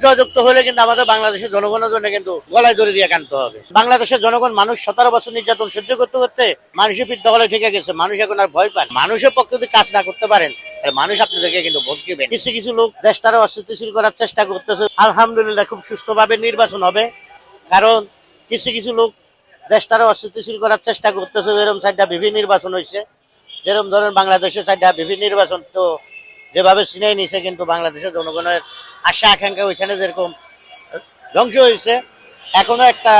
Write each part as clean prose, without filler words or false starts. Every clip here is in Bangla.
জয়যুক্ত হলে কিন্তু আমাদের বাংলাদেশের জনগণের জন্য কিন্তু গলায় দড়ি দিয়ে কানতে হবে। বাংলাদেশের জনগণ মানুষ 17 বছর নির্যাতন সহ্য করতে করতে মানুষের পিঠ দখলে ঠেকে গেছে। মানুষ এখন আর ভয় পায়। মানুষের পক্ষে যদি কাজ না করতে পারেন মানুষ আপনাদেরকে কিন্তু ভোট দিবে। কিছু কিছু লোক দেশটারও অস্থিতিশীল করার চেষ্টা করতেছে। আলহামদুলিল্লাহ খুব সুস্থভাবে নির্বাচন হবে, কারণ কিছু কিছু লোক দেশটারও অস্থিতিশীল করার চেষ্টা করতেছে। যেরকম সাইডটা বিভিন্ন নির্বাচন হয়েছে, যেরকম ধরেন বাংলাদেশের সাইডটা বিভিন্ন নির্বাচন তো যেভাবে ছিনাই নিছে, কিন্তু বাংলাদেশের জনগণের আশা আকাঙ্ক্ষা ওইখানে যেরকম ধ্বংস হয়েছে, এখনো একটা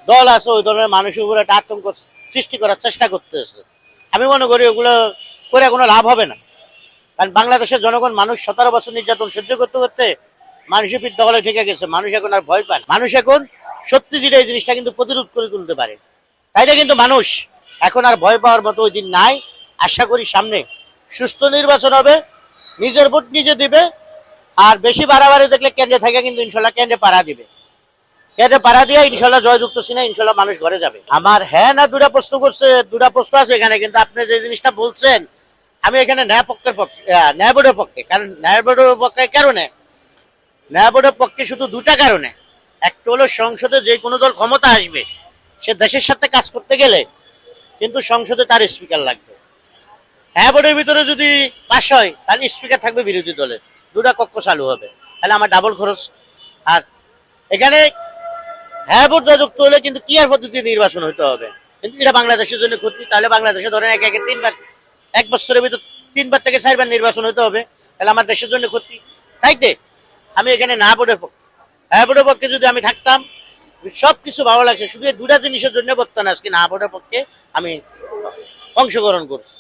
দল আছে ওই দলের মানুষের উপর একটা আতঙ্ক সৃষ্টি করার চেষ্টা করতেছে। আমি মনে করি ওগুলো করে কোনো লাভ হবে না, কারণ বাংলাদেশের জনগণ মানুষ 17 বছর নির্যাতন সহ্য করতে করতে মানুষের পিঠ দখলে ঠেকে গেছে। মানুষ এখন আর ভয় পায়। মানুষ এখন সত্যি যেটা এই জিনিসটা কিন্তু প্রতিরোধ করে তুলতে পারে। তাইলে কিন্তু মানুষ এখন আর ভয় পাওয়ার মতো ওই দিন নাই। আশা করি সামনে সুস্থ নির্বাচন হবে, নিজের ভোট নিজে দিবে। আর বেশি বাড়াবাড়ি দেখলে কেন্দ্রে থাকে কিন্তু ইনশাল্লাহ কেন্দ্রে পাড়া দিবে। কেন্দ্রে পাড়া দিয়ে ইনশাল্লাহ জয়যুক্ত সিনা ইনশাল্লাহ মানুষ ঘরে যাবে। আমার হ্যাঁ না দুটা প্রশ্ন করছে, দুটা প্রশ্ন আছে এখানে, কিন্তু আপনি যে জিনিসটা বলছেন আমি এখানে ন্যায় পক্ষের পক্ষে, ন্যায় বোর্ডের পক্ষে। কারণ ন্যায় বোর্ডের পক্ষে কারণে, ন্যায় বোর্ডের পক্ষে শুধু দুটা কারণে। একটা হলো সংসদে যে কোনো দল ক্ষমতা আসবে সে দেশের সাথে কাজ করতে গেলে কিন্তু সংসদে তার স্পিকার লাগবে। হ্যাঁ বোর্ডের ভিতরে যদি পাশ হয় তাহলে স্পিকার থাকবে বিরোধী দলের, দুটা কক্ষ চালু হবে, তাহলে আমার ডাবল খরচ। আর এখানে হ্যাঁ ভোট যুক্ত হলে কিন্তু ক্লিয়ার পদ্ধতি নির্বাচন হতে হবে, কিন্তু এটা বাংলাদেশের জন্য ক্ষতি। তাহলে বাংলাদেশে ধরেন একে একে 3বার, এক বছরের ভিতর 3বার থেকে 4বার নির্বাচন হতে হবে, তাহলে আমার দেশের জন্য ক্ষতি। তাইতে আমি এখানে না ভোটের পক্ষে। হ্যাঁ ভোটের পক্ষে যদি আমি থাকতাম সবকিছু ভালো লাগছে, শুধু এই দুটা জিনিসের জন্য বর্তমানে আজকে না ভোটের পক্ষে আমি অংশগ্রহণ করছি।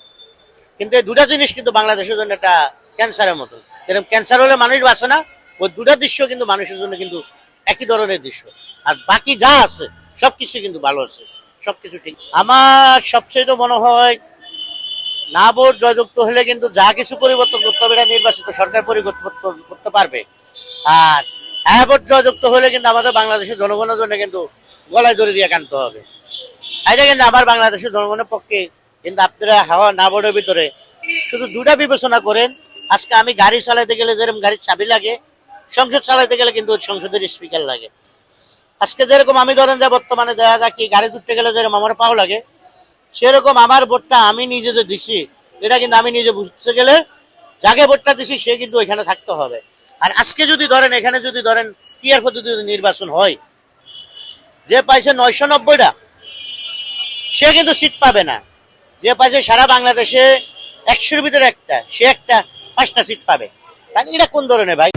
কিন্তু এই দুটা জিনিস কিন্তু বাংলাদেশের জন্য একটা ক্যান্সারের মতো। যেরকম ক্যান্সার হলে মানুষ বাঁচে না, ওই দুটা দৃশ্য কিন্তু মানুষের জন্য কিন্তু একই ধরনের দৃশ্য। আর বাকি যা আছে সবকিছু কিন্তু ভালো আছে, সবকিছু ঠিক। আমার সবচেয়ে তো মনে হয় না ভোট জয়যুক্ত হলে কিন্তু যা কিছু পরিবর্তন করতে হবে এটা নির্বাচিত সরকার পরিবর্তন করতে পারবে। আর হ্যাঁ ভোট জয়যুক্ত হলে কিন্তু আমাদের বাংলাদেশের জনগণের জন্য কিন্তু গলায় দড়ি দিয়ে কানতে হবে। এটা কিন্তু আমার বাংলাদেশের জনগণের পক্ষে। কিন্তু আপনারা হাওয়া না ভোটের ভিতরে শুধু দুটা বিবেচনা করেন। আজকে আমি গাড়ি চালাতে গেলে যেরকম গাড়ির চাবি লাগে, সংসদ চালাতে গেলে কিন্তু সংসদের স্পিকার লাগে। আজকে যেরকম আমি ধরেন যে বর্তমানে দেখা যায় কি গাড়ি তুলতে গেলে যেরকম আমার পাও লাগে, সেরকম আমার ভোটটা আমি নিজে যে দিছি এটা কিন্তু আমি নিজে বুঝতে গেলে যাকে ভোটটা দিছি সে কিন্তু ওইখানে থাকতে হবে। আর আজকে যদি ধরেন এখানে যদি ধরেন ক্লিয়ার পদ্ধতিতে নির্বাচন হয়, যে পাইছে 990টা সে কিন্তু সিট পাবে না। যে পাইছে সারা বাংলাদেশে 100-র ভিতরে একটা, সে একটা 5টা সিট পাবে। তাহলে এটা কোন ধরনের ভাই?